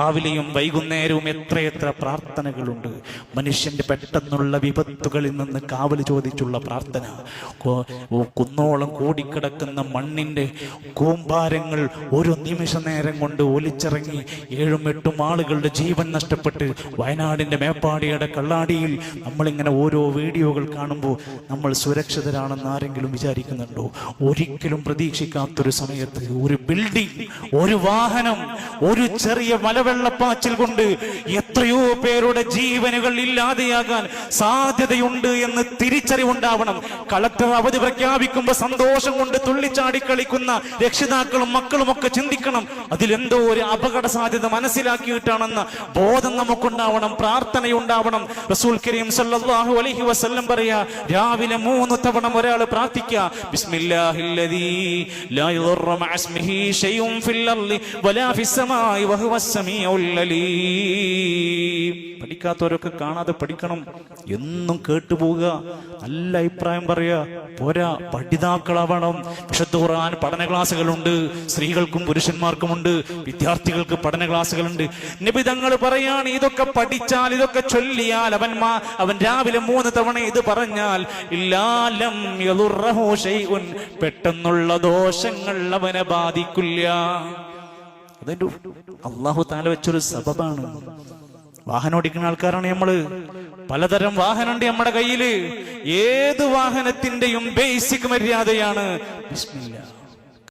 രാവിലെയും വൈകുന്നേരവും എത്രയെത്ര പ്രാർത്ഥനകളുണ്ട്. മനുഷ്യന്റെ പെട്ടെന്നുള്ള വിപത്തുകളിൽ നിന്ന് കാവൽ ചോദിച്ചുള്ള പ്രാർത്ഥന. കുന്നോളം കൂടിക്കിടക്കുന്ന മണ്ണിന്റെ കൂമ്പാരങ്ങൾ ഒരു നിമിഷ നേരം കൊണ്ട് ഒലിച്ചിറങ്ങി 7-8 ആളുകളുടെ ജീവൻ നഷ്ടപ്പെട്ട് വയനാടിന്റെ മേപ്പാടിയുടെ കള്ളാടിയിൽ നമ്മളിങ്ങനെ ഓരോ വീഡിയോകൾ കാണുമ്പോൾ നമ്മൾ സുരക്ഷിതരാണെന്ന് ആരെങ്കിലും വിചാരിക്കുന്നുണ്ടോ? ഒരിക്കലും പ്രതീക്ഷിക്കാത്തൊരു സമയത്ത് ഒരു ബിൽഡിംഗ്, ഒരു വാഹനം, ഒരു ചെറിയ വെള്ളപ്പാച്ചിൽ കൊണ്ട് എത്രയോ പേരുടെ ജീവനുകൾ ഇല്ലാതെയാകാൻ സാധ്യതയുണ്ട് എന്ന് തിരിച്ചറിവുണ്ടാവണം. കളക്ടർ അവധി പ്രഖ്യാപിക്കുമ്പോൾ സന്തോഷം കൊണ്ട് തുള്ളിച്ചാടി കളിക്കുന്ന രക്ഷിതാക്കളും മക്കളും ഒക്കെ ചിന്തിക്കണം, അതിലെന്തോ ഒരു അപകട സാധ്യത മനസ്സിലാക്കിയിട്ടാണെന്ന ബോധം നമുക്കുണ്ടാവണം, പ്രാർത്ഥനയുണ്ടാവണം. റസൂൽ കരീം സല്ലല്ലാഹു അലൈഹി വസല്ലം പറയാ, രാവിലെ 3 തവണ ഒരാൾ പ്രാർത്ഥിക്കുക, ബിസ്മില്ലാഹില്ലദീ ലാ യദുറു മഅ ഇസ്മിഹി ശൈഉൻ ഫിൽ അർളി വലാ ഫിസ് സമാഇ വഹുവസ് സമീഉൽ അലീം. പഠിക്കാത്തവരൊക്കെ കാണാതെ പഠിക്കണം. എന്നും കേട്ടുപോവുക, നല്ല അഭിപ്രായം പറയാ പോരാ, പഠിതാക്കളാവണം. വിശുദ്ധ ഖുർആൻ പഠന ക്ലാസ്സുകളുണ്ട്, സ്ത്രീകൾക്കും പുരുഷന്മാർക്കുമുണ്ട്, വിദ്യാർത്ഥികൾക്ക് പഠന ക്ലാസ്സുകളുണ്ട്. നബി തങ്ങൾ പറയാണ്, ഇതൊക്കെ പഠിച്ചാൽ, ഇതൊക്കെ ചൊല്ലിയാൽ, അവൻ രാവിലെ 3 തവണ ഇത് പറഞ്ഞാൽ ഇല്ലാലം യദുറഹു ശൈഉൻ, പെട്ടെന്നുള്ള ദോഷങ്ങൾ അവനെ ബാധിക്കില്ല. അതൊരു അല്ലാഹു തആല വെച്ചൊരു സബബാണ്. വാഹനം ഓടിക്കുന്ന ആൾക്കാരാണ് നമ്മള്. പലതരം വാഹനമുണ്ട് നമ്മുടെ കയ്യില്. ഏത് വാഹനത്തിന്റെയും ബേസിക് മര്യാദയാണ് ബിസ്മില്ലാ.